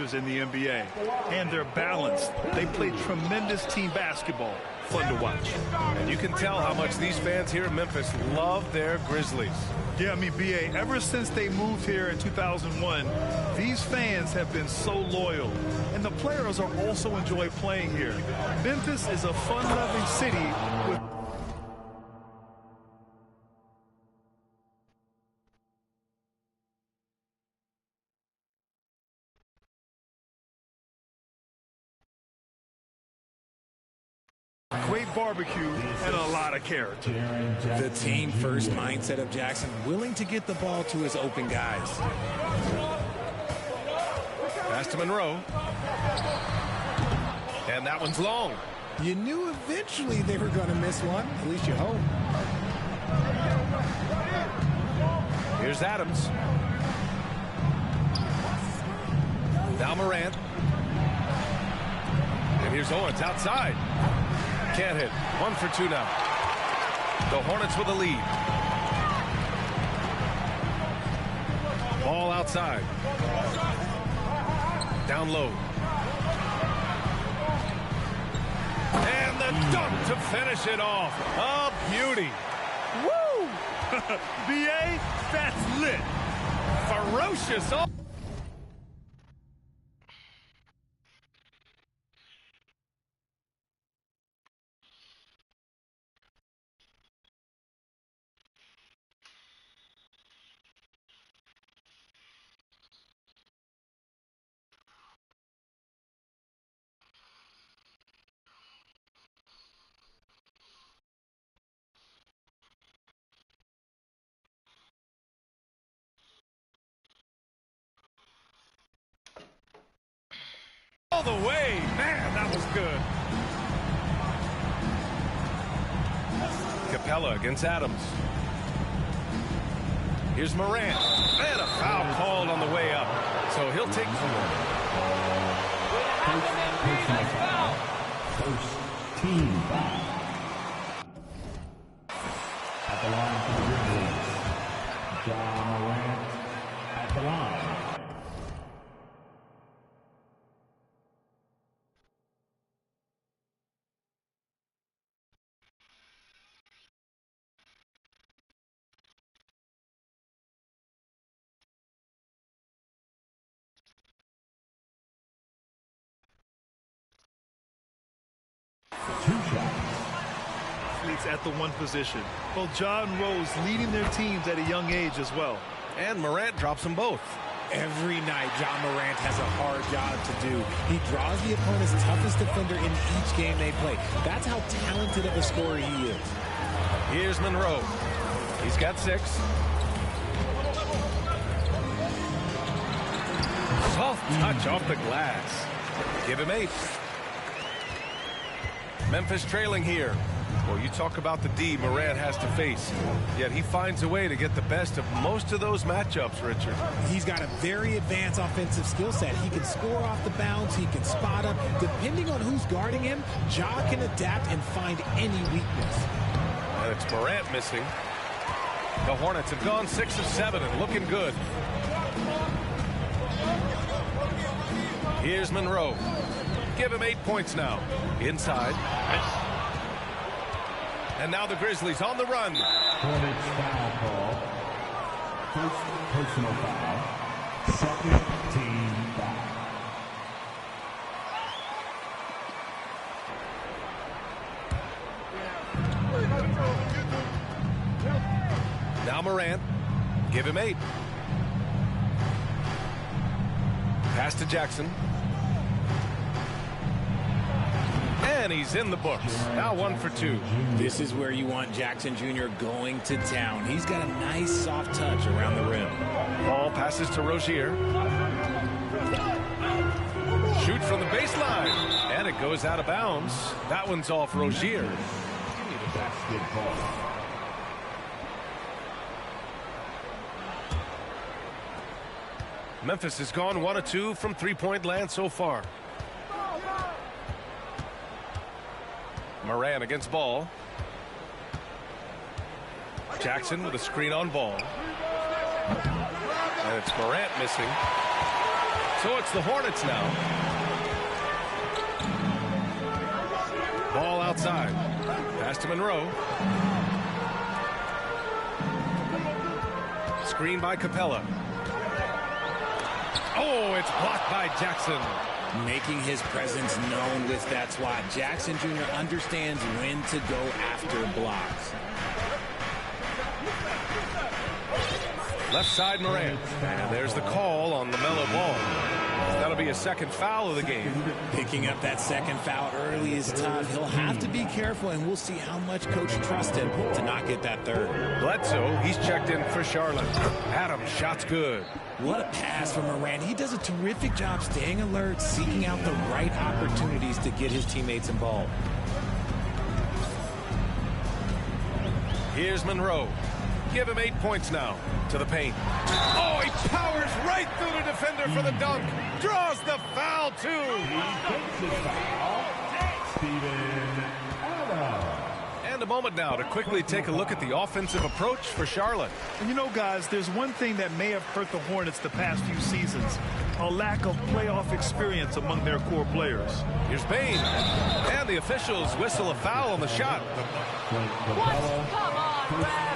passers in the NBA. And they're balanced. They play tremendous team basketball. Fun to watch. And you can tell how much these fans here in Memphis love their Grizzlies. Yeah, I mean, B.A., ever since they moved here in 2001, these fans have been so loyal. And the players are also enjoy playing here. Memphis is a fun-loving city with... great barbecue and a lot of character. The team-first mindset of Jackson, willing to get the ball to his open guys. Pass to Monroe. And that one's long. You knew eventually they were going to miss one. At least you hope. Here's Adams. Now Morant. And here's Owens outside. Can't hit. 1 for 2 now. The Hornets with the lead. Ball outside. Down low. And the dunk to finish it off. A beauty. Woo! B.A., that's lit. Ferocious. All the way. Man, that was good. Capella against Adams. Here's Morant. And a foul called on the way up. So he'll take First team foul. At the line for the Grizzlies, John Morant at the line. Two shots. Athletes at the one position. Well, John Rose leading their teams at a young age as well. And Morant drops them both. Every night, John Morant has a hard job to do. He draws the opponent's toughest defender in each game they play. That's how talented of a scorer he is. Here's Monroe. He's got 6. Soft touch off the glass. Give him 8. Memphis trailing here. Well, you talk about the D Morant has to face. Yet he finds a way to get the best of most of those matchups, Richard. He's got a very advanced offensive skill set. He can score off the bounce. He can spot up. Depending on who's guarding him, Ja can adapt and find any weakness. And it's Morant missing. The Hornets have gone 6 of 7 and looking good. Here's Monroe. Give him 8 points now. Inside. And now the Grizzlies on the run. Hornets foul call. First personal foul. Second team foul. Now Morant. Give him 8. Pass to Jackson. And he's in the books. Now 1 for 2. This is where you want Jackson Jr. going to town. He's got a nice soft touch around the rim. Ball passes to Rozier. Shoots from the baseline. And it goes out of bounds. That one's off Rozier. Basketball. Memphis has gone 1 of 2 from three-point land so far. Morant against Ball. Jackson with a screen on Ball. And it's Morant missing. So it's the Hornets now. Ball outside. Pass to Monroe. Screen by Capella. Oh, it's blocked by Jackson. Making his presence known with that swat. Jackson Jr. understands when to go after blocks. Left side Morant. And there's the call on the mellow ball. That'll be a second foul of the game. Picking up that second foul early is tough. He'll have to be careful, and we'll see how much coach trusts him to not get that third. Bledsoe, he's checked in for Charlotte. Adams, shot's good. What a pass from Morant. He does a terrific job staying alert, seeking out the right opportunities to get his teammates involved. Here's Monroe. Give him 8 points now. To the paint. Oh, he powers right through the defender for the dunk. Draws the foul, too. And a moment now to quickly take a look at the offensive approach for Charlotte. And you know, guys, there's one thing that may have hurt the Hornets the past few seasons. A lack of playoff experience among their core players. Here's Bain. And the officials whistle a foul on the shot. Come on, Ref.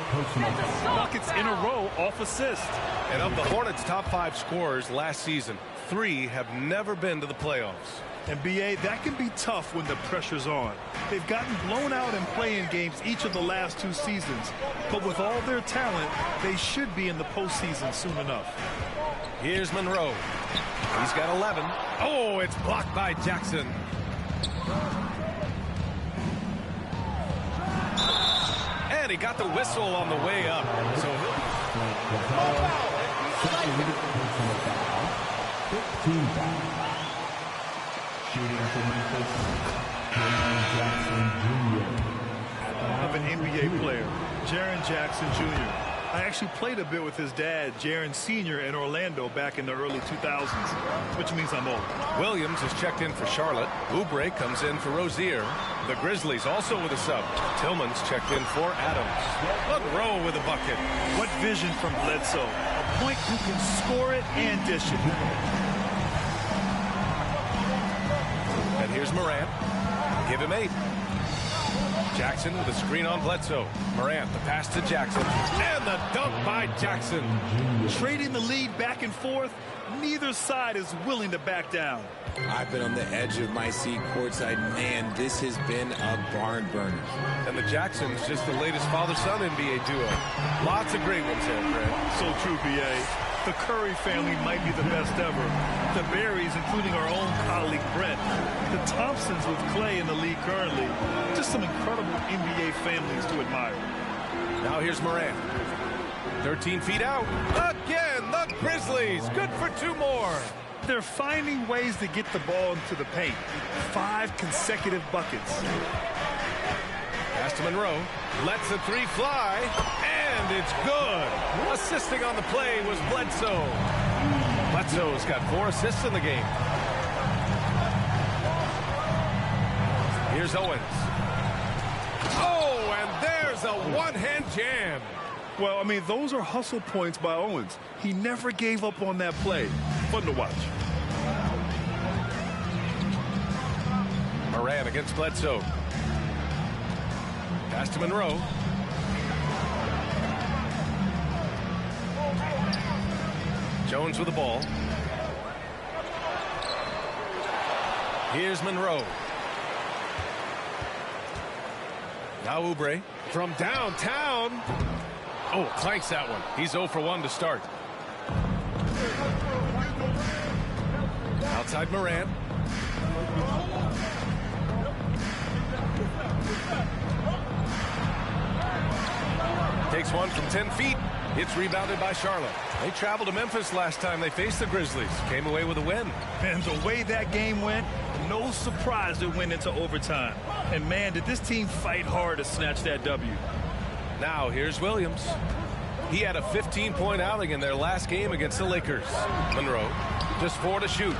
Buckets in a row off assist. And of the Hornets' top 5 scorers last season, 3 have never been to the playoffs. And B.A., that can be tough when the pressure's on. They've gotten blown out in play-in games each of the last 2 seasons. But with all their talent, they should be in the postseason soon enough. Here's Monroe. He's got 11. Oh, it's blocked by Jackson. And he got the whistle on the way up. So Of an NBA player, Jaren Jackson Jr. I actually played a bit with his dad, Jaren Sr. in Orlando back in the early 2000s, which means I'm old. Williams is checked in for Charlotte. Oubre comes in for Rozier. The Grizzlies also with a sub. Tillman's checked in for Adams. Monroe with a bucket. What vision from Bledsoe. A point who can score it and dish it. And here's Morant. Give him 8. Jackson with a screen on Bledsoe. Morant, the pass to Jackson. And the dunk by Jackson. Trading the lead back and forth, neither side is willing to back down. I've been on the edge of my seat courtside. Man, this has been a barn burner. And the Jacksons, just the latest father-son NBA duo. Lots of great ones there, Fred. So true, B.A. The Curry family might be the best ever. The Berries, including our own colleague Brent. The Thompsons with Clay in the league currently. Just some incredible NBA families to admire. Now here's Morant. 13 feet out. Again, the Grizzlies. Good for 2 more. They're finding ways to get the ball into the paint. 5 consecutive buckets. Pass to Monroe. Lets the 3 fly. And it's good. Assisting on the play was Bledsoe. Bledsoe's got 4 assists in the game. Here's Owens. Oh, and there's a one-hand jam. Well, I mean, those are hustle points by Owens. He never gave up on that play. Fun to watch. Morant against Bledsoe. Pass to Monroe. Jones with the ball. Here's Monroe. Now Oubre from downtown. Oh, clanks that one. He's 0 for 1 to start. Outside Morant. Takes one from 10 feet. It's rebounded by Charlotte. They traveled to Memphis last time they faced the Grizzlies. Came away with a win. And the way that game went, no surprise it went into overtime. And man, did this team fight hard to snatch that W. Now here's Williams. He had a 15-point outing in their last game against the Lakers. Monroe, just 4 to shoot.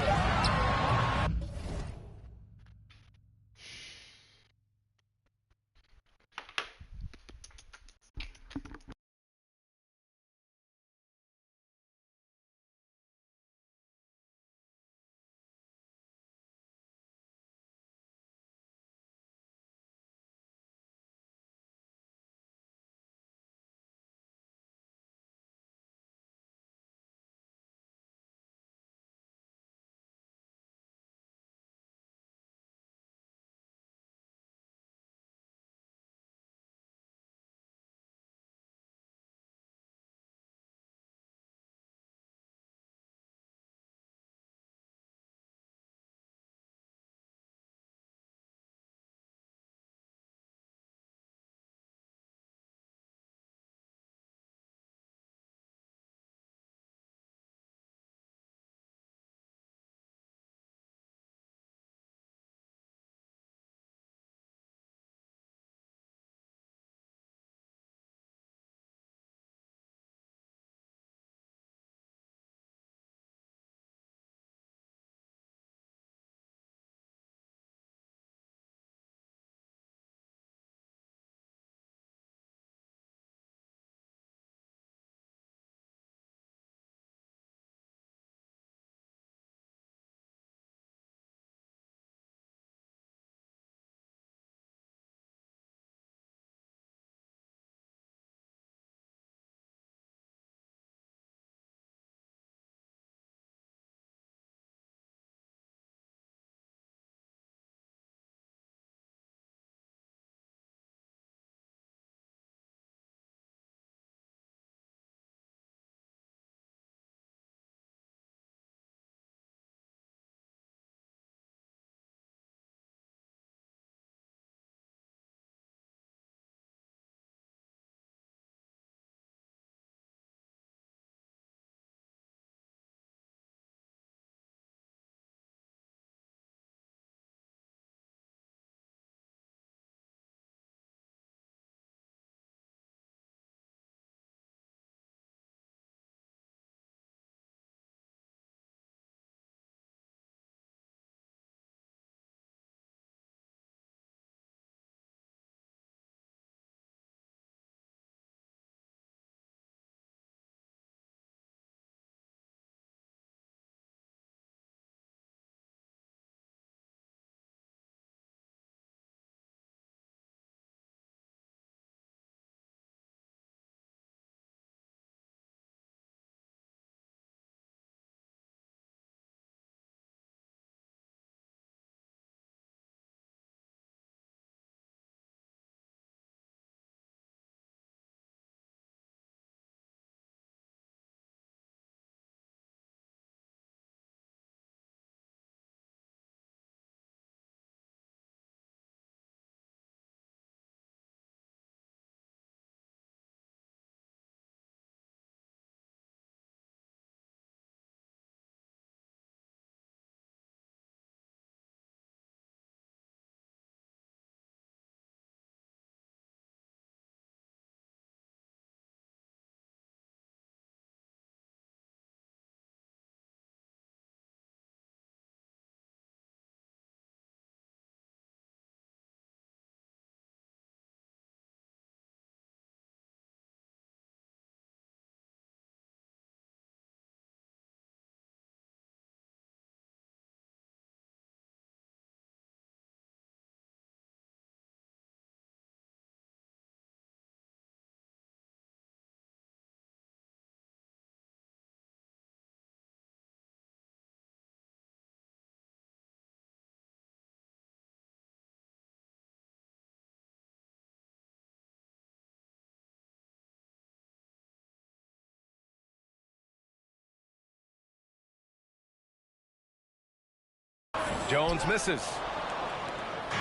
Jones misses.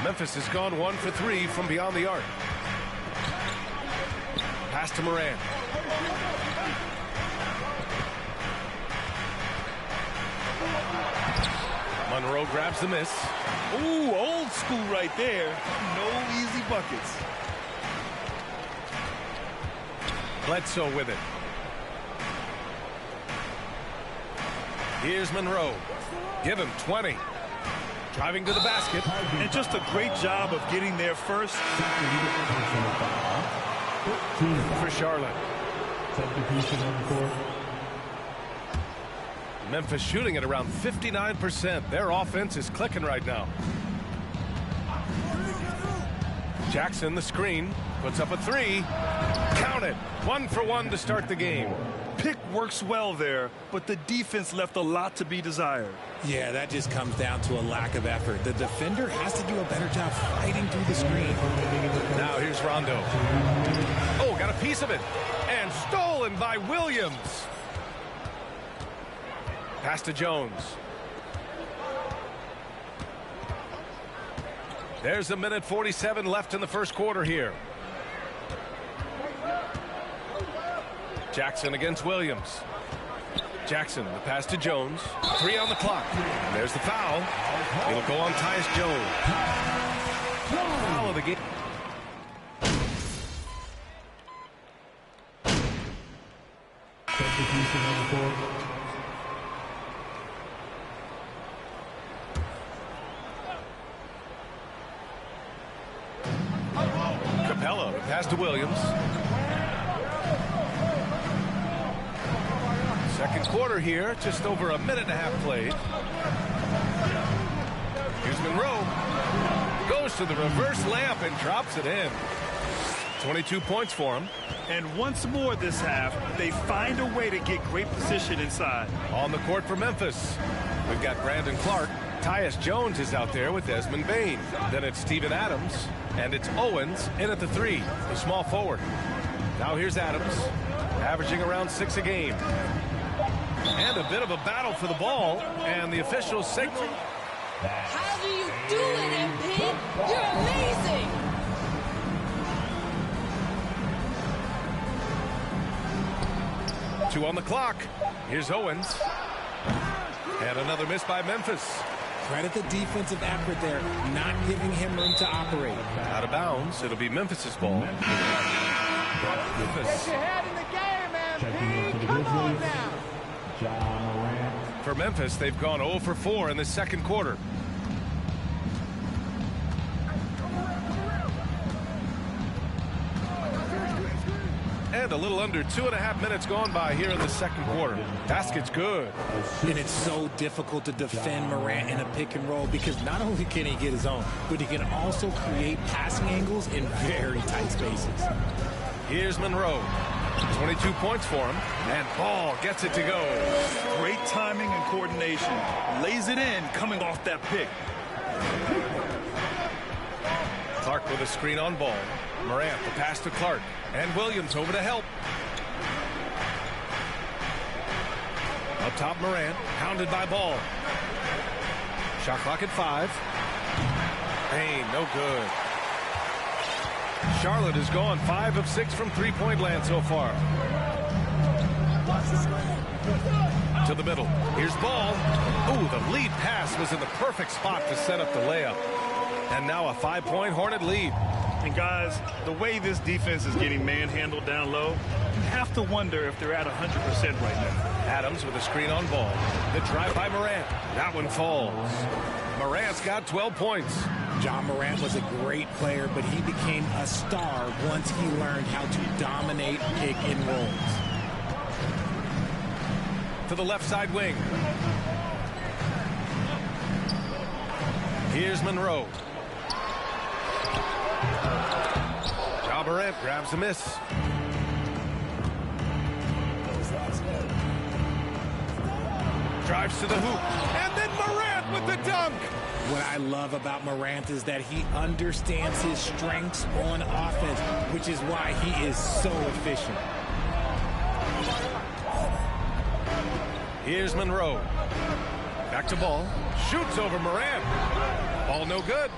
Memphis has gone 1 for 3 from beyond the arc. Pass to Morant. Monroe grabs the miss. Ooh, old school right there. No easy buckets. Bledsoe with it. Here's Monroe. Give him 20. Driving to the basket. And just a great job of getting there first. For Charlotte. Memphis shooting at around 59%. Their offense is clicking right now. Jackson, the screen, puts up a 3. Count it. 1 for 1 to start the game. Pick works well there, but the defense left a lot to be desired. Yeah, that just comes down to a lack of effort. The defender has to do a better job fighting through the screen. Now here's Rondo. Oh, got a piece of it. And stolen by Williams. Pass to Jones. There's a minute 47 left in the first quarter here. Jackson against Williams. Jackson, the pass to Jones. 3 on the clock. There's the foul. It'll go on Tyus Jones. Foul of the game. Capella, the pass to Williams. Second quarter here, just over a minute and a half played. Here's Monroe. Goes to the reverse layup and drops it in. 22 points for him. And once more this half, they find a way to get great position inside. On the court for Memphis, we've got Brandon Clark. Tyus Jones is out there with Desmond Bane. Then it's Steven Adams, and it's Owens in at the 3, the small forward. Now here's Adams, averaging around 6 a game. And a bit of a battle for the ball, and the officials signal. How do you do it, MP? You're amazing! 2 on the clock. Here's Owens. And another miss by Memphis. Credit the defensive effort there, not giving him room to operate. Out of bounds. It'll be Memphis's ball. Get your head in the game, MP. Come on now. For Memphis, they've gone 0 for 4 in the second quarter. And a little under 2.5 minutes gone by here in the second quarter. Basket's good. And it's so difficult to defend Morant in a pick and roll because not only can he get his own, but he can also create passing angles in very tight spaces. Here's Monroe. 22 points for him. And Ball gets it to go. Great timing and coordination. Lays it in coming off that pick. Clark with a screen on Ball. Morant, the pass to Clark. And Williams over to help. Up top, Morant, hounded by Ball. Shot clock at 5. Payne, no good. Charlotte has gone 5 of 6 from three-point land so far. To the middle. Here's Ball. Ooh, the lead pass was in the perfect spot to set up the layup. And now a 5-point Hornet lead. And guys, the way this defense is getting manhandled down low, you have to wonder if they're at 100% right now. Adams with a screen on Ball. The drive by Morant. That one falls. Morant's got 12 points. John Morant was a great player, but he became a star once he learned how to dominate pick and rolls. To the left side wing. Here's Monroe. Ja Morant grabs a miss. Drives to the hoop. And then Morant with the dunk. What I love about Morant is that he understands his strengths on offense, which is why he is so efficient. Here's Monroe. Back to Ball. Shoots over Morant. Ball no good.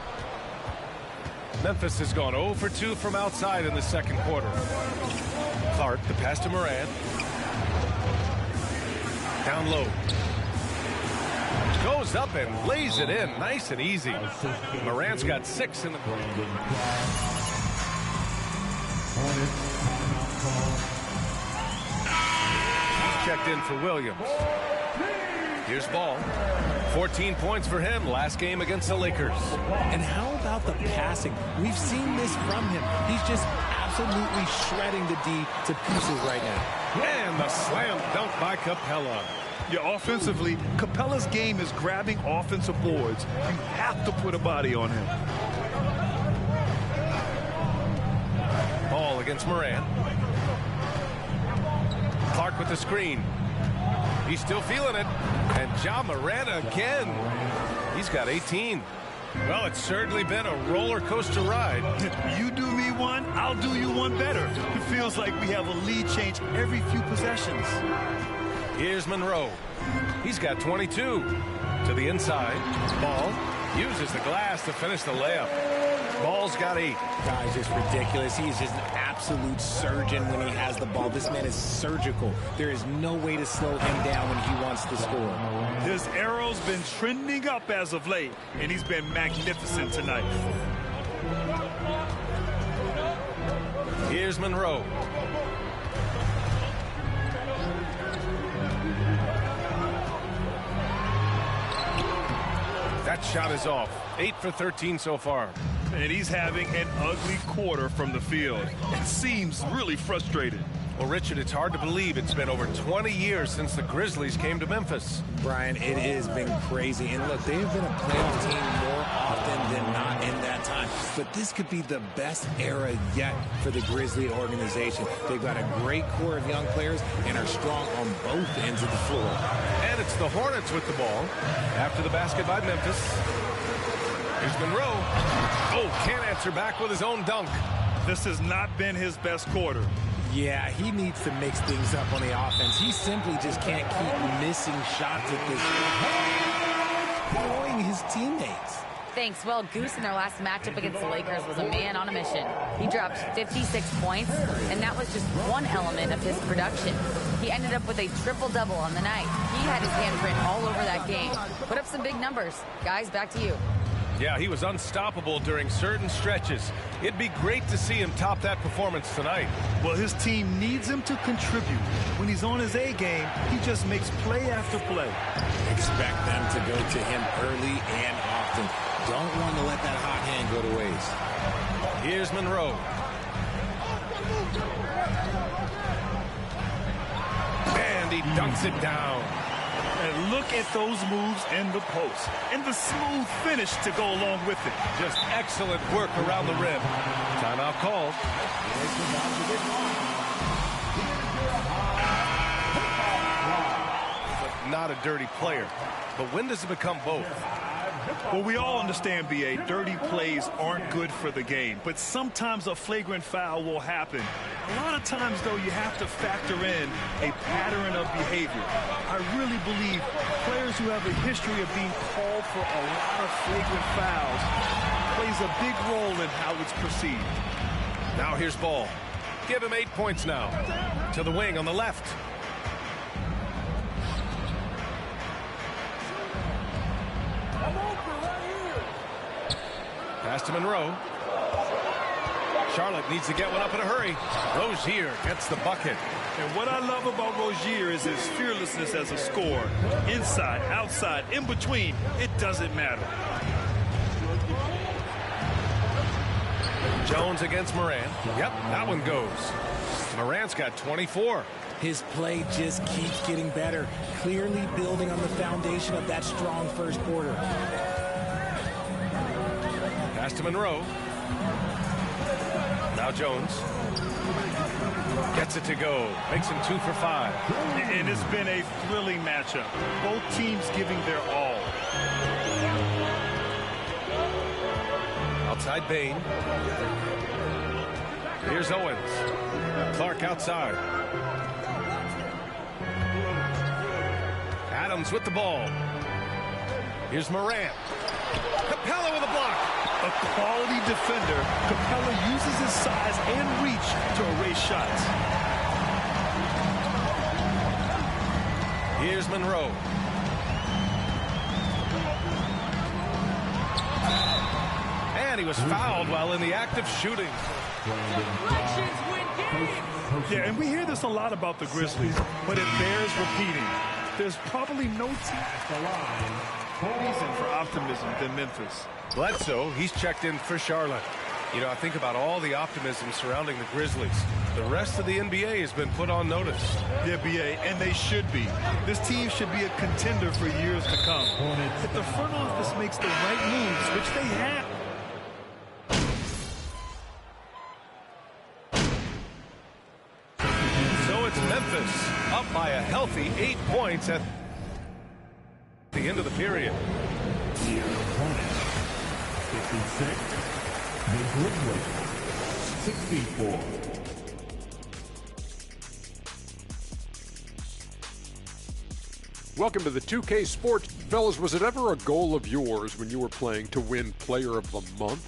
Memphis has gone 0 for 2 from outside in the second quarter. Clark, the pass to Morant. Down low. Goes up and lays it in. Nice and easy. Morant's got 6 in the quarter. He's checked in for Williams. Here's Ball. 14 points for him last game against the Lakers. And how about the passing? We've seen this from him. He's just absolutely shredding the D to pieces right now. And the slam dunk by Capella. Yeah, offensively, Capella's game is grabbing offensive boards. You have to put a body on him. Ball against Morant. Clark with the screen. He's still feeling it. And Ja Morant again. He's got 18. Well, it's certainly been a roller coaster ride. You do me one, I'll do you one better. It feels like we have a lead change every few possessions. Here's Monroe. He's got 22. To the inside. Ball uses the glass to finish the layup. Ball's got 8. Guy's just ridiculous. He's just an absolute surgeon when he has the ball. This man is surgical. There is no way to slow him down when he wants to score. His arrow's been trending up as of late, and he's been magnificent tonight. Here's Monroe. That shot is off. 8 for 13 so far. And he's having an ugly quarter from the field. It seems really frustrated. Well, Richard, it's hard to believe it's been over 20 years since the Grizzlies came to Memphis. Brian, it has been crazy. And look, they've been a playoff team more often than not in that time. But this could be the best era yet for the Grizzly organization. They've got a great core of young players and are strong on both ends of the floor. And it's the Hornets with the ball. After the basket by Memphis. Here's Monroe. Oh, can't answer back with his own dunk. This has not been his best quarter. Yeah, he needs to mix things up on the offense. He simply just can't keep missing shots at this point, annoying his teammates. Thanks. Well, Goose in their last matchup against the Lakers was a man on a mission. He dropped 56 points, and that was just one element of his production. He ended up with a triple-double on the night. He had his handprint all over that game. Put up some big numbers. Guys, back to you. Yeah, he was unstoppable during certain stretches. It'd be great to see him top that performance tonight. Well, his team needs him to contribute. When he's on his A game, he just makes play after play. Expect them to go to him early and often. Don't want to let that hot hand go to waste. Here's Monroe. And he dunks it down. And look at those moves in the post. And the smooth finish to go along with it. Just excellent work around the rim. Timeout called. But not a dirty player. But when does it become both? Well, we all understand, B.A., dirty plays aren't good for the game. But sometimes a flagrant foul will happen. A lot of times, though, you have to factor in a pattern of behavior. I really believe players who have a history of being called for a lot of flagrant fouls plays a big role in how it's perceived. Now here's Ball. Give him 8 points now. To the wing on the left. Pass to Monroe. Charlotte needs to get one up in a hurry. Rozier gets the bucket. And what I love about Rozier is his fearlessness as a scorer. Inside, outside, in between, it doesn't matter. Jones against Morant. Yep, that one goes. Morant's got 24. His play just keeps getting better, clearly building on the foundation of that strong first quarter. Pass to Monroe. Now Jones. Gets it to go. Makes him 2 for 5. And it's been a thrilling matchup. Both teams giving their all. Outside Bain. Here's Owens. Clark outside. Adams with the ball. Here's Morant. Capella with a block. A quality defender, Capella uses his size and reach to erase shots. Here's Monroe. And he was fouled while in the act of shooting. Yeah, and we hear this a lot about the Grizzlies, but it bears repeating. There's probably no reason for optimism than Memphis. Bledsoe, he's checked in for Charlotte. You know, I think about all the optimism surrounding the Grizzlies. The rest of the NBA has been put on notice. The NBA, and they should be. This team should be a contender for years to come. If the front office makes the right moves, which they have. So it's Memphis up by a healthy 8 points at the end of the period. Your opponent, 56. The Grizzlies, 64. Welcome to the 2K Sports. Fellas, was it ever a goal of yours when you were playing to win Player of the Month?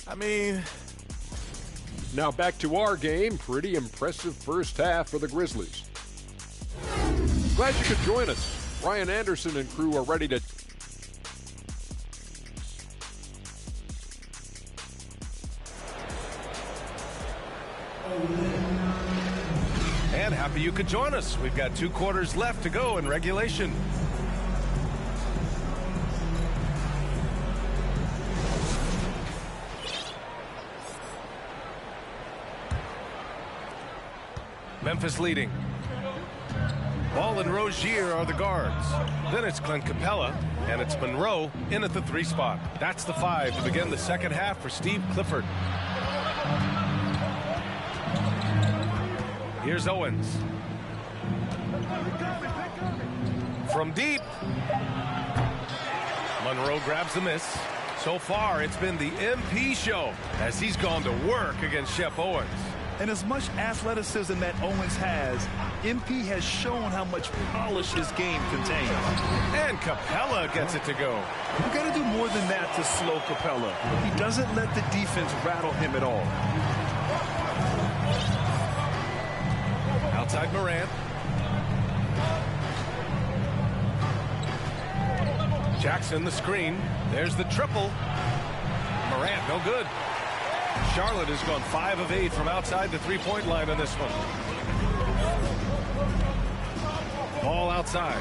I mean... Now back to our game. Pretty impressive first half for the Grizzlies. Glad you could join us. Ryan Anderson and crew are ready to... And happy you could join us. We've got 2 quarters left to go in regulation. Memphis leading. Ball and Rozier are the guards. Then it's Clint Capella, and it's Monroe in at the 3 spot. That's the 5 to begin the second half for Steve Clifford. Here's Owens. From deep. Monroe grabs the miss. So far, it's been the MP show as he's gone to work against Shep Owens. And as much athleticism that Owens has, MP has shown how much polish his game contains. And Capella gets it to go. You got to do more than that to slow Capella. He doesn't let the defense rattle him at all. Outside Morant. Jackson the screen. There's the triple. Morant no good. Charlotte has gone 5 of 8 from outside the 3-point line on this one. Ball outside.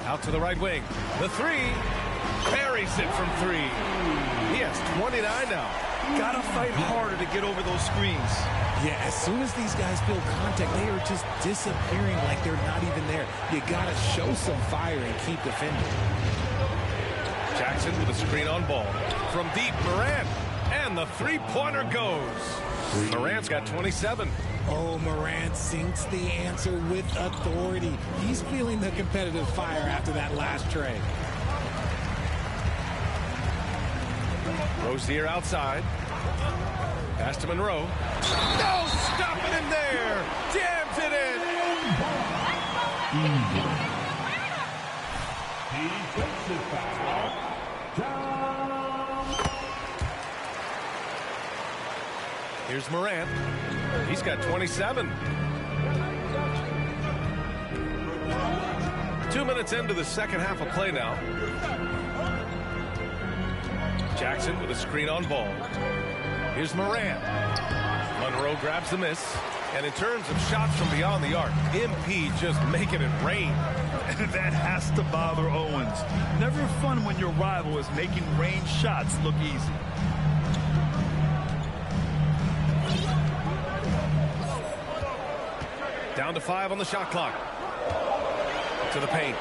Out to the right wing. The 3. Buries it from 3. He has 29 now. Gotta fight harder to get over those screens. Yeah, as soon as these guys feel contact, they are just disappearing like they're not even there. You gotta show some fire and keep defending. Jackson with a screen on ball. From deep, Morant. And the 3-pointer goes. Morant's got 27. Oh, Morant sinks the answer with authority. He's feeling the competitive fire after that last tray. Rozier outside. Pass to Monroe. No stopping him there. Jams it in. Defensive foul. Here's Morant. He's got 27. 2 minutes into the second half of play now. Jackson with a screen on ball. Here's Morant. Monroe grabs the miss. And in terms of shots from beyond the arc, MP just making it rain. That has to bother Owens. Never fun when your rival is making range shots look easy. Down to 5 on the shot clock. To the paint.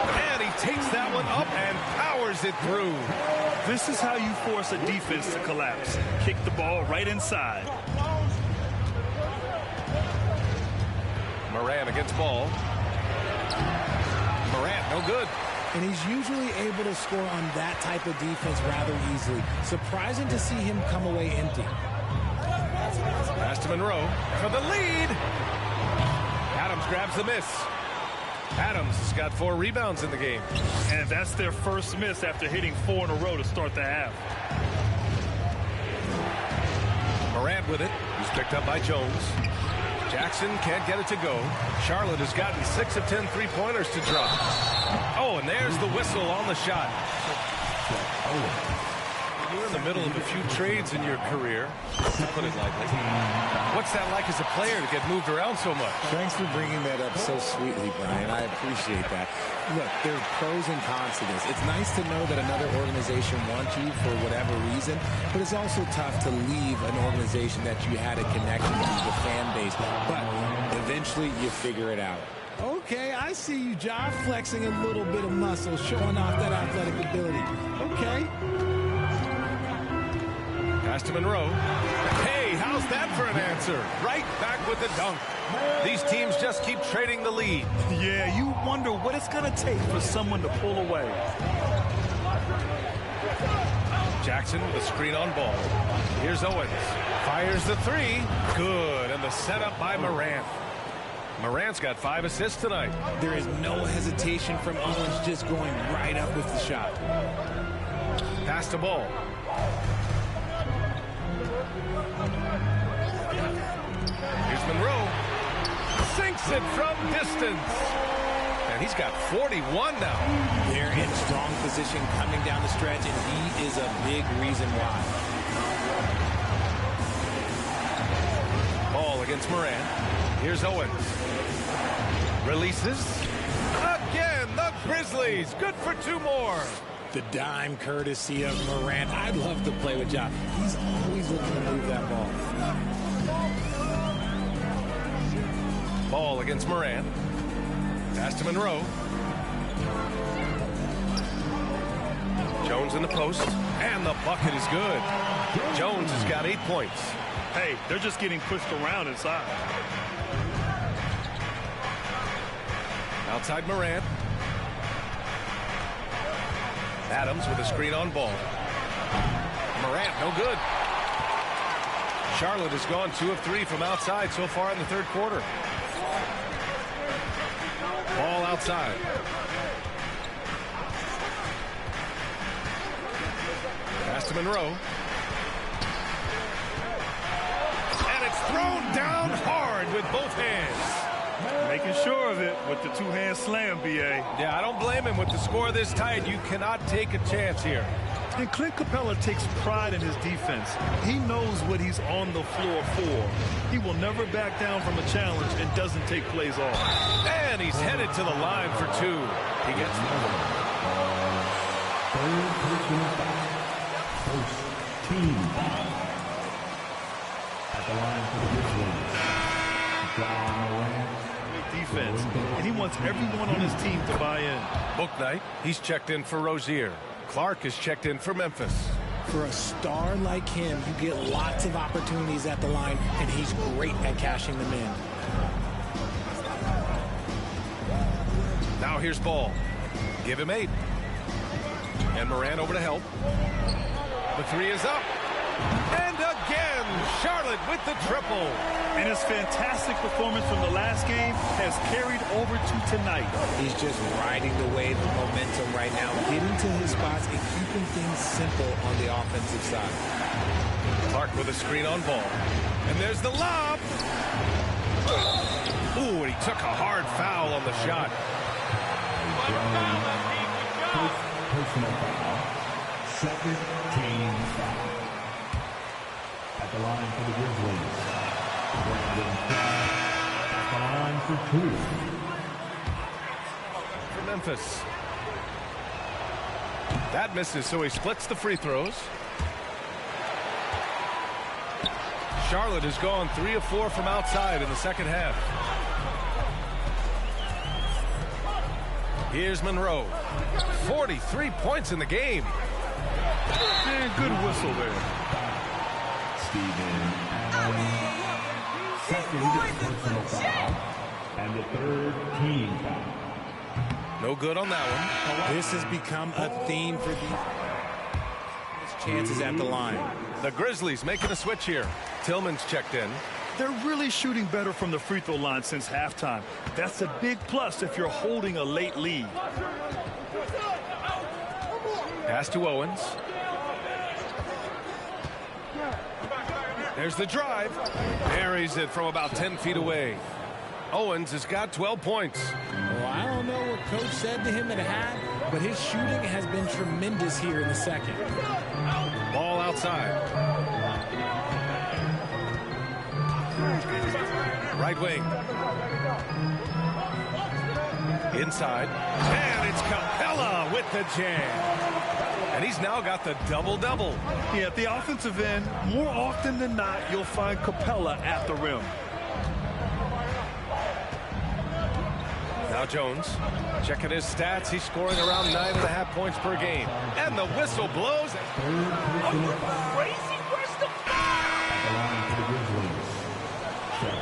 And he takes that one up and powers it through. This is how you force a defense to collapse. Kick the ball right inside. Morant against ball. Morant, no good. And he's usually able to score on that type of defense rather easily. Surprising to see him come away empty. Pass to Monroe for the lead. Adams grabs the miss. Adams has got 4 rebounds in the game. And that's their first miss after hitting 4 in a row to start the half. Morant with it. He's picked up by Jones. Jackson can't get it to go. Charlotte has gotten 6 of 10 three-pointers to drop. Oh, and there's the whistle on the shot. You're in the middle of a few trades in your career, to put it lightly. What's that like as a player to get moved around so much? Thanks for bringing that up so sweetly, Brian. I appreciate that. Look, there's pros and cons to this. It's nice to know that another organization wants you for whatever reason, but it's also tough to leave an organization that you had a connection to, the fan base. But eventually you figure it out. Okay, I see you, Ja, flexing a little bit of muscle, showing off that athletic ability. Okay. Pass to Monroe. Hey, how's that for an answer? Right back with the dunk. These teams just keep trading the lead. Yeah, you wonder what it's going to take for someone to pull away. Jackson with a screen on ball. Here's Owens. Fires the 3. Good. And the setup by Morant. Morant's got 5 assists tonight. There is no hesitation from Owens, just going right up with the shot. Pass the ball. Here's Monroe. Sinks it from distance. And he's got 41 now. They're in strong position coming down the stretch, and he is a big reason why. Ball against Morant. Here's Owens. Releases. Again, the Grizzlies. Good for 2 more. The dime courtesy of Morant. I'd love to play with Ja. He's always looking to move that ball. Ball against Morant. Pass to Monroe. Jones in the post. And the bucket is good. Jones has got 8 points. Hey, they're just getting pushed around inside. Outside Morant. Adams with a screen on ball. Morant, no good. Charlotte has gone 2 of 3 from outside so far in the 3rd quarter. Ball outside. Pass to Monroe. And it's thrown down hard with both hands. Making sure of it with the 2-hand slam, B.A. Yeah, I don't blame him. With the score this tight, you cannot take a chance here. And Clint Capella takes pride in his defense. He knows what he's on the floor for. He will never back down from a challenge and doesn't take plays off. And he's headed to the line for 2. He gets First team foul. At the line for the Grizzlies. Ja Morant. Defense, and he wants everyone on his team to buy in. Bouknight, he's checked in for Rozier. Clark is checked in for Memphis. For a star like him, you get lots of opportunities at the line, and he's great at cashing them in. Now here's Ball. Give him 8. And Morant over to help. The 3 is up. And again, Charlotte with the triple. And his fantastic performance from the last game has carried over to tonight. He's just riding the wave of momentum right now, getting to his spots and keeping things simple on the offensive side. Clark with a screen on Ball. And there's the lob. Ooh, and he took a hard foul on the shot. Personal foul. Second team foul. At the line for the Grizzlies. At the line for 2. For Memphis. That misses, so he splits the free throws. Charlotte has gone 3 of 4 from outside in the second half. Here's Monroe. 43 points in the game. And good whistle there. Steven Adams. Second personal foul. And the 3rd team foul. No good on that one. This has become a theme for these chances at the line. The Grizzlies making a switch here. Tillman's checked in. They're really shooting better from the free throw line since halftime. That's a big plus if you're holding a late lead. Pass to Owens. There's the drive. Buries it from about 10 feet away. Owens has got 12 points. Well, I don't know what Coach said to him at half, but his shooting has been tremendous here in the second. Ball outside. Right wing. Inside. And it's Capella with the jam. And he's now got the double-double. Yeah, at the offensive end, more often than not, you'll find Capella at the rim. Now Jones, checking his stats. He's scoring around 9.5 points per game. And the whistle blows.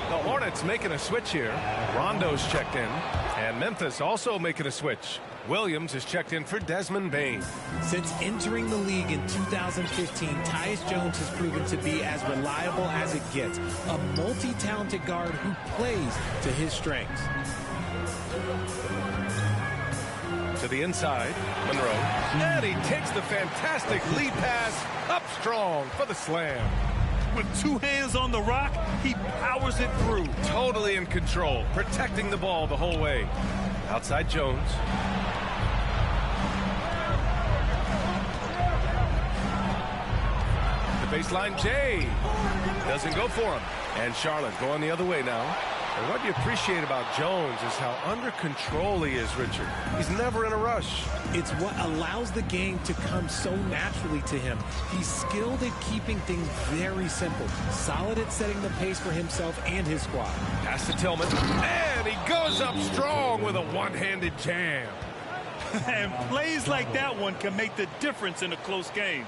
The Hornets making a switch here. Rondo's checked in. And Memphis also making a switch. Williams is checked in for Desmond Bane. Since entering the league in 2015, Tyus Jones has proven to be as reliable as it gets. A multi-talented guard who plays to his strengths. To the inside, Monroe. And he takes the fantastic lead pass up strong for the slam. With two hands on the rock, he powers it through. Totally in control, protecting the ball the whole way. Outside Jones. The baseline, Jay. Doesn't go for him. And Charlotte going the other way now. And what you appreciate about Jones is how under control he is, Richard. He's never in a rush. It's what allows the game to come so naturally to him. He's skilled at keeping things very simple. Solid at setting the pace for himself and his squad. Pass to Tillman. And he goes up strong with a one-handed jam. And plays like that one can make the difference in a close game.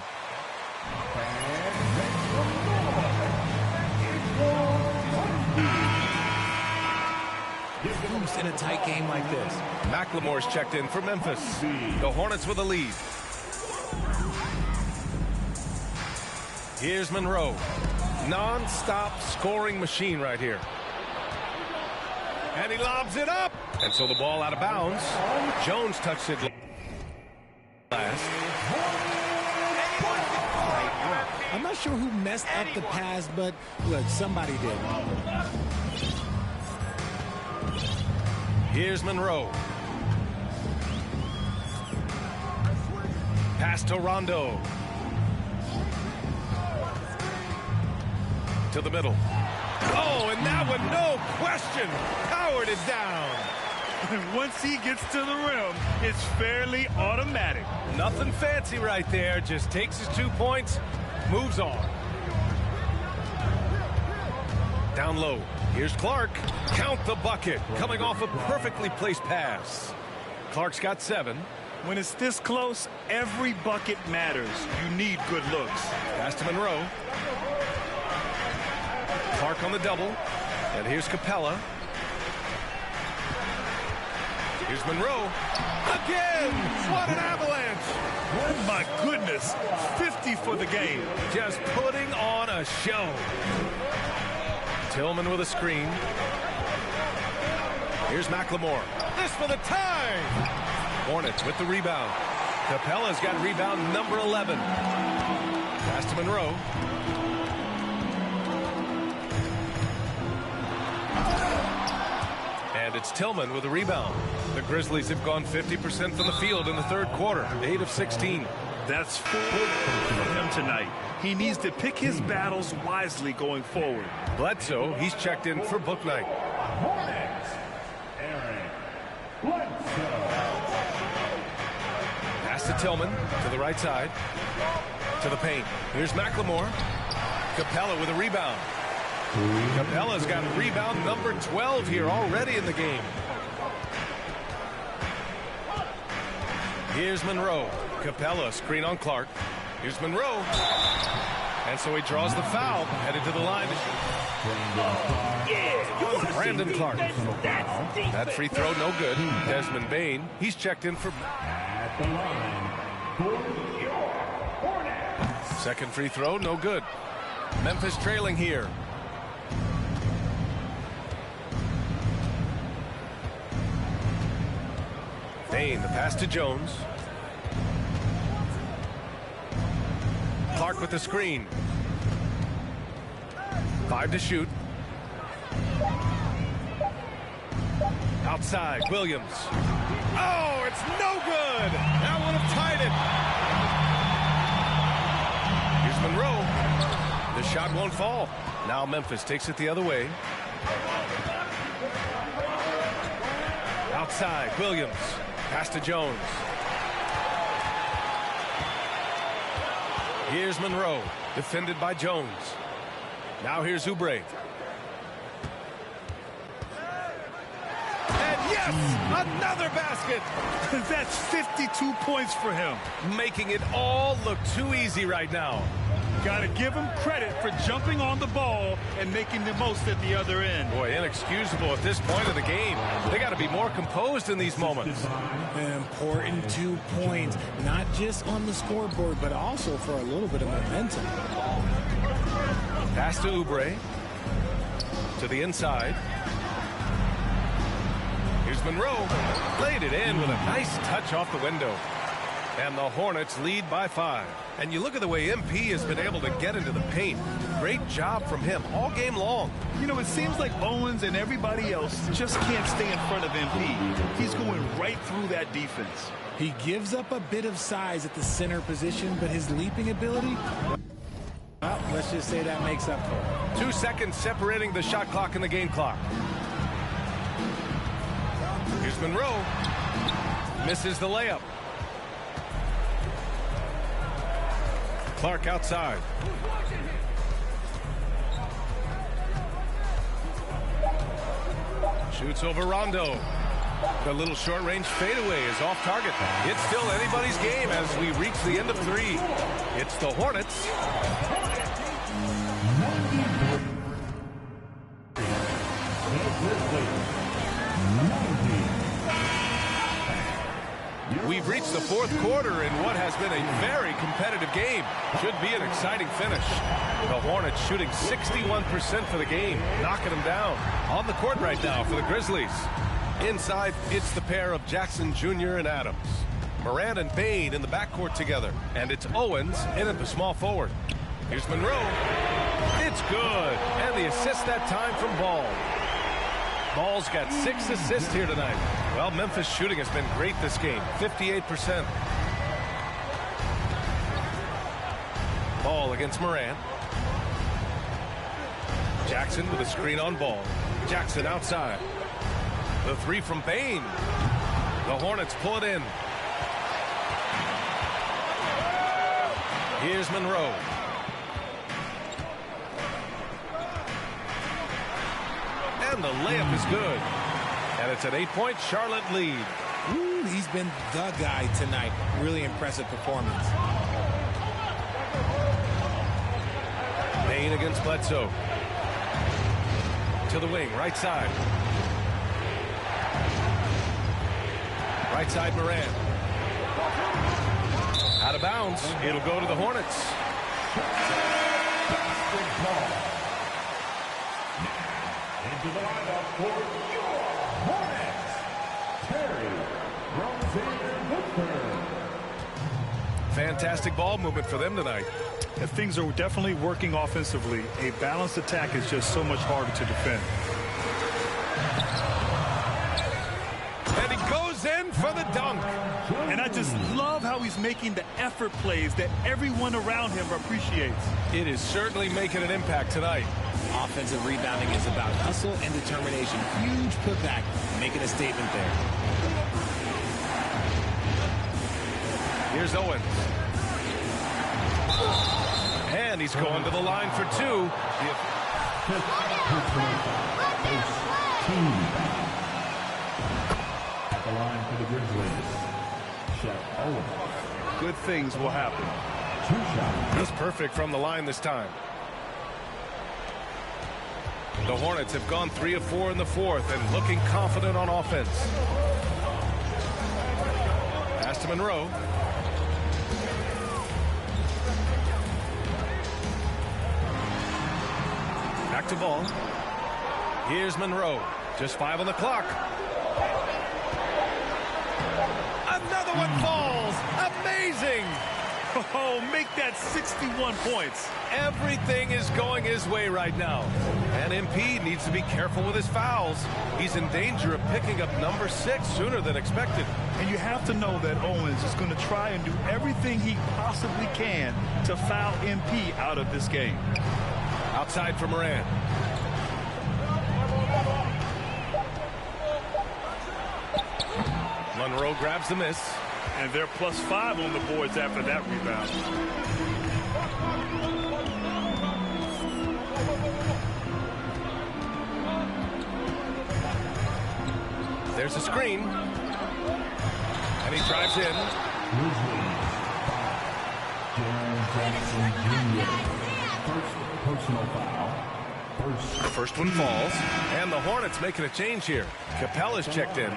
In a tight game like this. McLemore's checked in for Memphis. The Hornets with a lead. Here's Monroe. Non-stop scoring machine right here. And he lobs it up. And so the ball out of bounds. Jones touched it last. I'm not sure who messed up the pass, but look, somebody did. Here's Monroe. Pass to Rondo. To the middle. Oh, and that one, no question, powered it down. And once he gets to the rim, it's fairly automatic. Nothing fancy right there. Just takes his 2 points, moves on. Down low. Here's Clark. Count the bucket. Coming off a perfectly placed pass. Clark's got 7. When it's this close, every bucket matters. You need good looks. Pass to Monroe. Clark on the double. And here's Capella. Here's Monroe. Again! What an avalanche! Oh, my goodness. 50 for the game. Just putting on a show. Tillman with a screen. Here's McLemore. This for the tie. Hornets with the rebound. Capella's got rebound number 11. Pass to Monroe. And it's Tillman with a rebound. The Grizzlies have gone 50% from the field in the third quarter. 8 of 16. That's 4 for him tonight. He needs to pick his battles wisely going forward. Bledsoe, he's checked in for book night. Pass to Tillman, to the right side, to the paint. Here's McLemore. Capella with a rebound. Capella's got rebound number 12 here already in the game. Here's Monroe. Capella, screen on Clark. Here's Monroe. And so he draws the foul, headed to the line. Brandon Clark. That free throw, no good. Desmond Bane, he's checked in for... Second free throw, no good. Memphis trailing here. Bain, the pass to Jones. Clark with the screen. 5 to shoot. Outside, Williams. Oh, it's no good. That would have tied it. Here's Monroe. The shot won't fall. Now Memphis takes it the other way. Outside, Williams. Pass to Jones. Here's Monroe, defended by Jones. Now here's Oubre. And yes, another basket. That's 52 points for him. Making it all look too easy right now. Got to give him credit for jumping on the ball and making the most at the other end. Boy, inexcusable at this point of the game. They got to be more composed in these moments. An important 2 points, not just on the scoreboard, but also for a little bit of momentum. Pass to Oubre. To the inside. Here's Monroe. Played it in with a nice touch off the window. And the Hornets lead by 5. And you look at the way MP has been able to get into the paint. Great job from him all game long. You know, it seems like Owens and everybody else just can't stay in front of MP. He's going right through that defense. He gives up a bit of size at the center position, but his leaping ability, well, let's just say that makes up for it. 2 seconds separating the shot clock and the game clock. Here's Monroe. Misses the layup. Clark outside. Shoots over Rondo. The little short-range fadeaway is off target. It's still anybody's game as we reach the end of 3. It's the Hornets. We've reached the 4th quarter in what has been a very competitive game. Should be an exciting finish. The Hornets shooting 61% for the game, knocking them down. On the court right now for the Grizzlies. Inside, it's the pair of Jackson Jr. and Adams. Morant and Bain in the backcourt together. And it's Owens in at the small forward. Here's Monroe. It's good. And the assist that time from Ball. Ball's got 6 assists here tonight. Well, Memphis shooting has been great this game, 58%. Ball against Morant. Jackson with a screen on Ball. Jackson outside. The 3 from Bain. The Hornets pull it in. Here's Monroe. And the layup is good. And it's an 8-point Charlotte lead. Ooh, he's been the guy tonight. Really impressive performance. Bain against Bledsoe. To the wing, right side. Right side, Morant. Out of bounds. It'll go to the Hornets. Into the lineup for your Hornets, Terry Rozier. Fantastic ball movement for them tonight. And things are definitely working offensively. A balanced attack is just so much harder to defend. And he goes in for the dunk. And I just love how he's making the effort plays that everyone around him appreciates. It is certainly making an impact tonight. Offensive rebounding is about hustle and determination. Huge putback, making a statement there. Here's Owens. And he's going to the line for 2. At the line for the Grizzlies, Chet Owens. Good things will happen. 2 shots. He's perfect from the line this time. The Hornets have gone 3 of 4 in the 4th and looking confident on offense. Pass to Monroe. Back to Ball. Here's Monroe. Just 5 on the clock. Another one falls. Amazing. Oh, make that 61 points. Everything is going his way right now. And MP needs to be careful with his fouls. He's in danger of picking up number 6 sooner than expected. And you have to know that Owens is going to try and do everything he possibly can to foul MP out of this game. Outside for Moran. Monroe grabs the miss. And they're +5 on the boards after that rebound. There's a screen. And he drives in. First personal foul. First one falls. And the Hornets making a change here. Capella's checked in.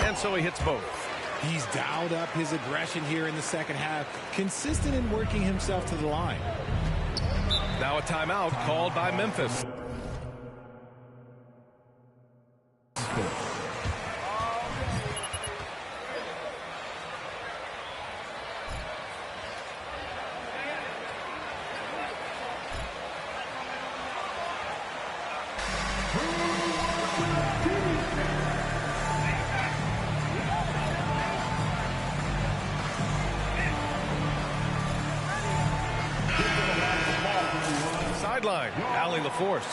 And so he hits both. He's dialed up his aggression here in the second half, consistent in working himself to the line. Now a timeout called by Memphis. Sideline, Allie LaForce.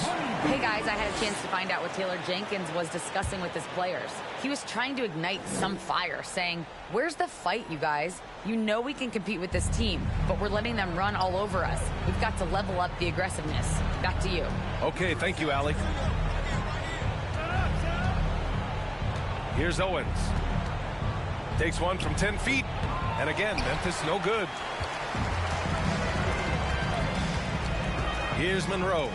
Hey guys, I had a chance to find out what Taylor Jenkins was discussing with his players. He was trying to ignite some fire, saying, "Where's the fight, you guys? You know we can compete with this team, but we're letting them run all over us. We've got to level up the aggressiveness." Back to you. Okay, thank you, Allie. Here's Owens. Takes one from 10 feet. And again, Memphis no good. Here's Monroe.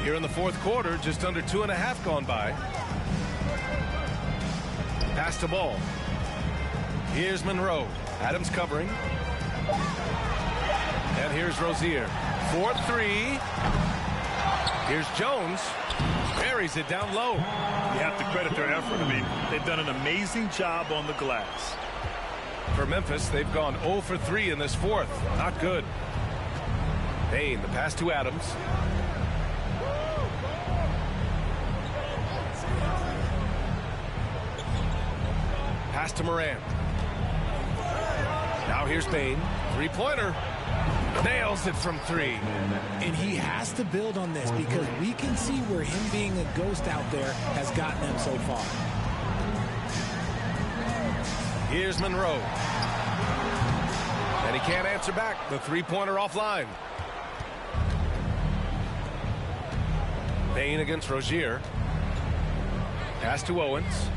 Here in the fourth quarter, just under 2.5 gone by. Pass the ball. Here's Monroe. Adams covering. And here's Rozier. 4-3. Here's Jones. Buries it down low. You have to credit their effort. I mean, they've done an amazing job on the glass. For Memphis, they've gone 0 for 3 in this fourth. Not good. Payne, the pass to Adams. Pass to Moran. Now here's Payne. Three-pointer. Nails it from 3. And he has to build on this because we can see where him being a ghost out there has gotten them so far. Here's Monroe. And he can't answer back. The three-pointer offline. Payne against Rozier. Pass to Owens.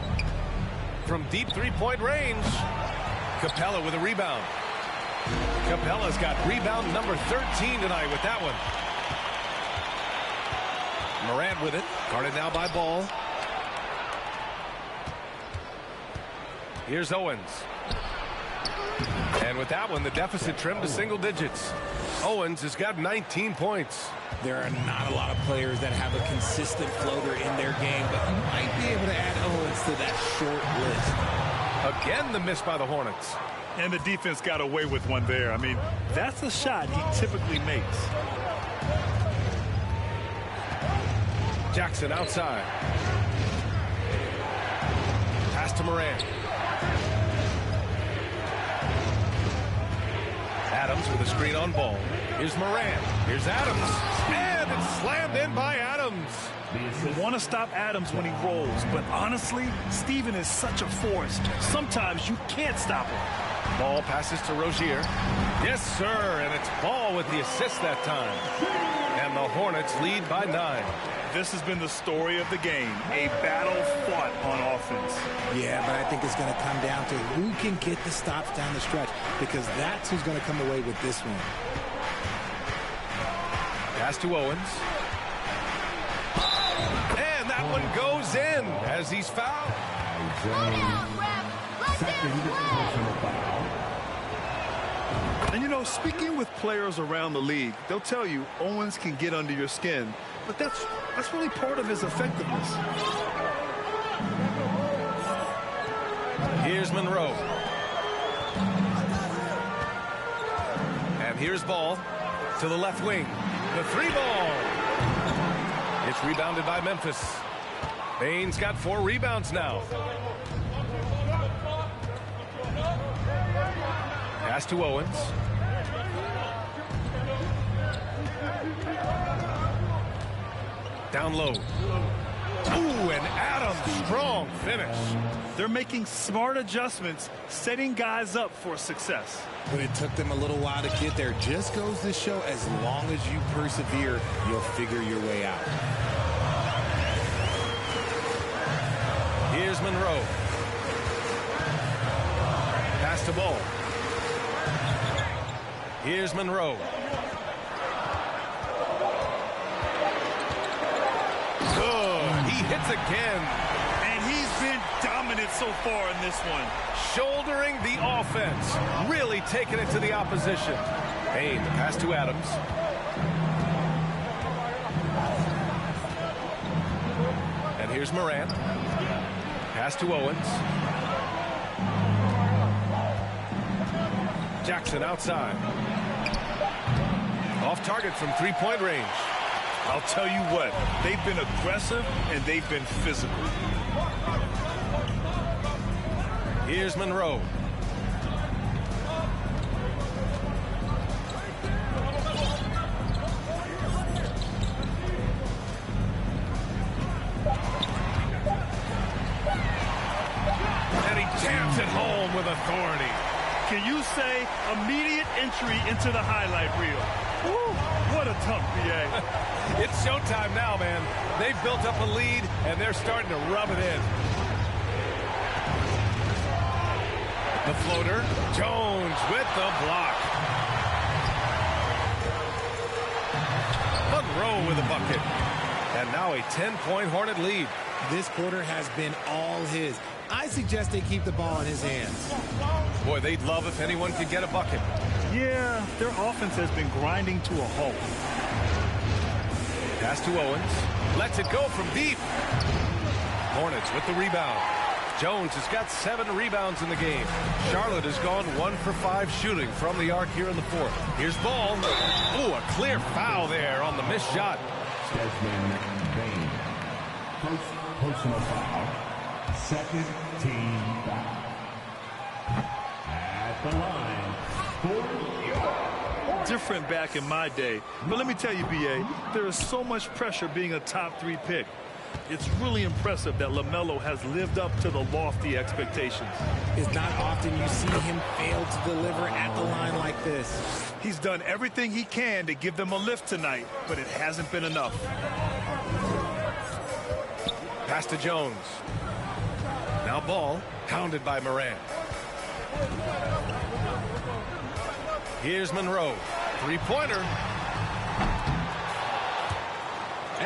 From deep three-point range. Capella with a rebound. Capella's got rebound number 13 tonight with that one. Morant with it. Guarded now by Ball. Here's Owens. And with that one, the deficit trimmed to single digits. Owens has got 19 points. There are not a lot of players that have a consistent floater in their game, but you might be able to add Owens to that short list. Again, the miss by the Hornets. And the defense got away with one there. I mean, that's a shot he typically makes. Jackson outside. Pass to Moran. Adams with a screen on Ball. Here's Moran. Here's Adams. And it's slammed in by Adams. You want to stop Adams when he rolls, but honestly, Steven is such a force. Sometimes you can't stop him. Ball passes to Rozier. Yes, sir, and it's Ball with the assist that time. And the Hornets lead by 9. This has been the story of the game, a battle fought on offense. Yeah, but I think it's going to come down to who can get the stops down the stretch, because that's who's going to come away with this one. Pass to Owens. And that one goes in as he's fouled. And you know, speaking with players around the league, they'll tell you Owens can get under your skin, but that's really part of his effectiveness. Here's Monroe. And here's Ball to the left wing. The 3-ball. It's rebounded by Memphis. Bane's got 4 rebounds now. Pass to Owens. Down low. Ooh, and Adams, strong finish. They're making smart adjustments, setting guys up for success. But it took them a little while to get there. Just goes to show, as long as you persevere, you'll figure your way out. Here's Monroe. Pass to Ball. Here's Monroe. Good. He hits again. And he's been dominant so far in this one. Shouldering the offense. Really taking it to the opposition. Bane, the pass to Adams. And here's Morant. Pass to Owens. Jackson outside. Off target from 3-point range. I'll tell you what, they've been aggressive and they've been physical. Here's Monroe. And he jams it home with authority. Can you say immediate entry into the highlight reel? Woo, what a tough BA. It's showtime now, man. They've built up a lead, and they're starting to rub it in. The floater. Jones with the block. Monroe with a bucket. And now a 10-point Hornet lead. This quarter has been all his. I suggest they keep the ball in his hands. Boy, they'd love if anyone could get a bucket. Yeah, their offense has been grinding to a halt. Pass to Owens. Lets it go from deep. Hornets with the rebound. Jones has got 7 rebounds in the game. Charlotte has gone 1 for 5 shooting from the arc here in the 4th. Here's Ball. Ooh, a clear foul there on the missed shot. Desmond Bane. Personal foul. Second team foul. At the line. Different back in my day. But let me tell you, BA, there is so much pressure being a top 3 pick. It's really impressive that LaMelo has lived up to the lofty expectations. It's not often you see him fail to deliver at the line like this. He's done everything he can to give them a lift tonight, but it hasn't been enough. Pass to Jones. Now Ball, pounded by Morant. Here's Monroe. 3-pointer.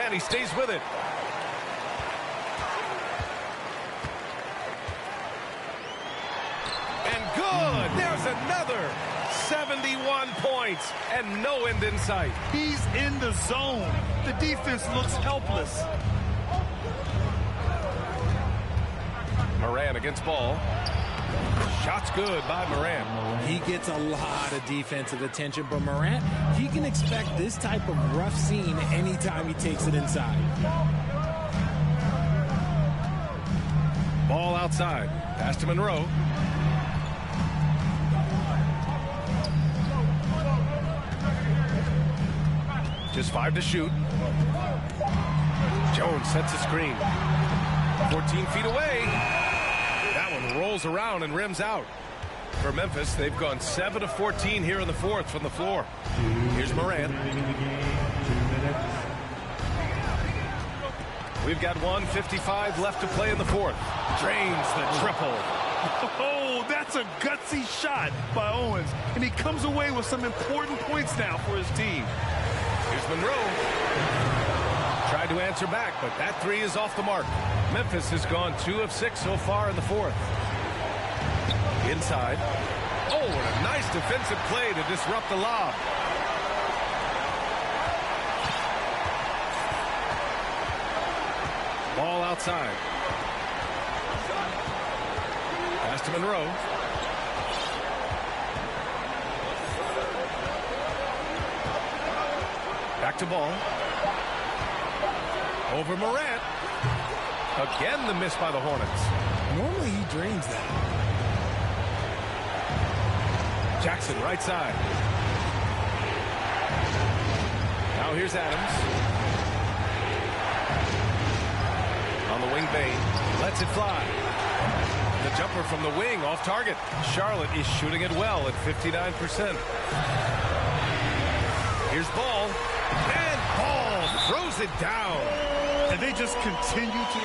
And he stays with it. And good. There's another. 71 points and no end in sight. He's in the zone. The defense looks helpless. Morant against Ball. Shot's good by Morant. He gets a lot of defensive attention, but Morant, he can expect this type of rough scene anytime he takes it inside. Ball outside. Pass to Monroe. Just 5 to shoot. Jones sets a screen. 14 feet away. That one rolls around and rims out. For Memphis, they've gone 7 of 14 here in the 4th from the floor. Here's Morant. We've got 1:55 left to play in the 4th. Drains the triple. Oh, that's a gutsy shot by Owens. And he comes away with some important points now for his team. Here's Monroe. Tried to answer back, but that 3 is off the mark. Memphis has gone 2 of 6 so far in the 4th. Inside. Oh, what a nice defensive play to disrupt the lob. Ball outside. Pass to Monroe. Back to Ball. Over Morant. Again, the miss by the Hornets. Normally he drains that. Jackson, right side. Now here's Adams. On the wing, Bain. Lets it fly. The jumper from the wing, off target. Charlotte is shooting it well at 59%. Here's Ball. And Ball throws it down. And they just continue to...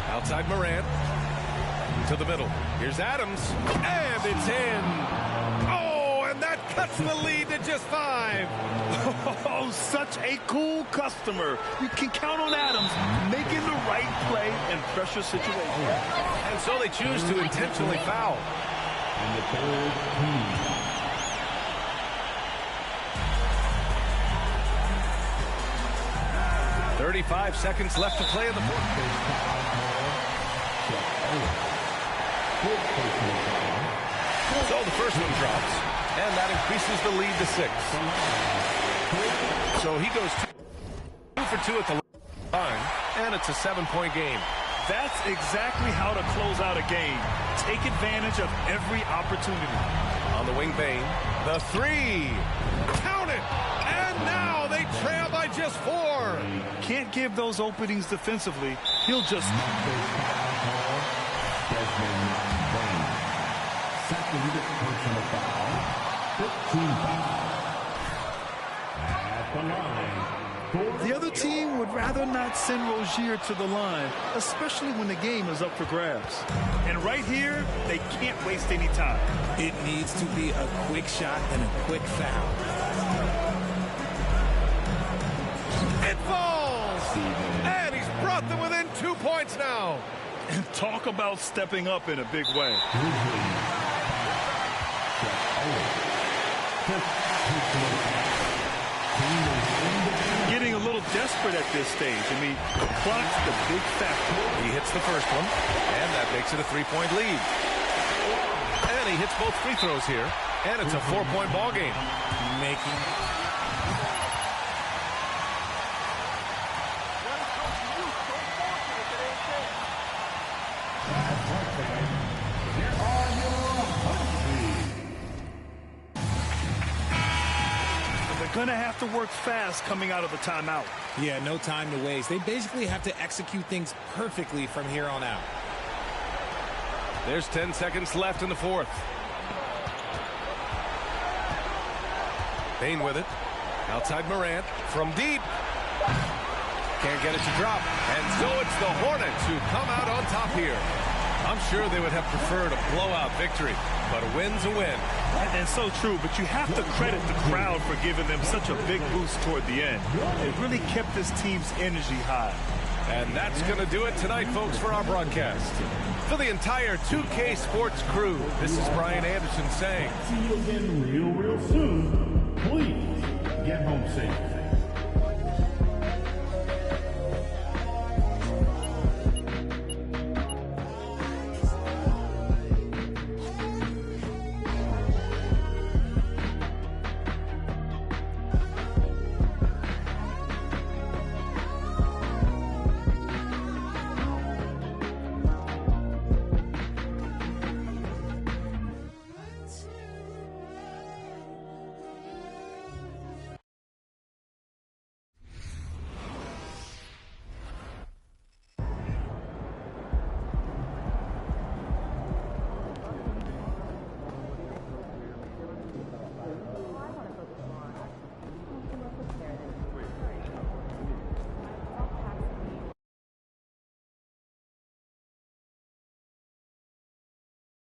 Outside Morant. To the middle. Here's Adams. And it's in. Oh, and that cuts the lead to just 5. Oh, such a cool customer. You can count on Adams making the right play in pressure situations. And so they choose to intentionally foul. And the third team. 35 seconds left to play in the fourth. So the first one drops, and that increases the lead to 6. So he goes 2 for 2 at the line, and it's a 7-point game. That's exactly how to close out a game. Take advantage of every opportunity. On the wing, Bain. The 3. Count it! And now they trail by just 4. Can't give those openings defensively. He'll just... Second personal foul. 15 foul. At the line. The other team would rather not send Rozier to the line, especially when the game is up for grabs. And right here, they can't waste any time. It needs to be a quick shot and a quick foul. It falls! And he's brought them within 2 points now. And talk about stepping up in a big way. Getting a little desperate at this stage. I mean, the clock's the big factor. He hits the first one, and that makes it a 3-point lead. And he hits both free throws here, and it's a 4-point ball game. Making... Going to have to work fast coming out of the timeout. Yeah, no time to waste. They basically have to execute things perfectly from here on out. There's 10 seconds left in the fourth. Bain with it. Outside Morant. From deep. Can't get it to drop. And so it's the Hornets who come out on top here. I'm sure they would have preferred a blowout victory, but a win's a win. And so true, but you have to credit the crowd for giving them such a big boost toward the end. It really kept this team's energy high. And that's going to do it tonight, folks, for our broadcast. For the entire 2K Sports crew, this is Brian Anderson saying, see you again real soon. Please get home safe.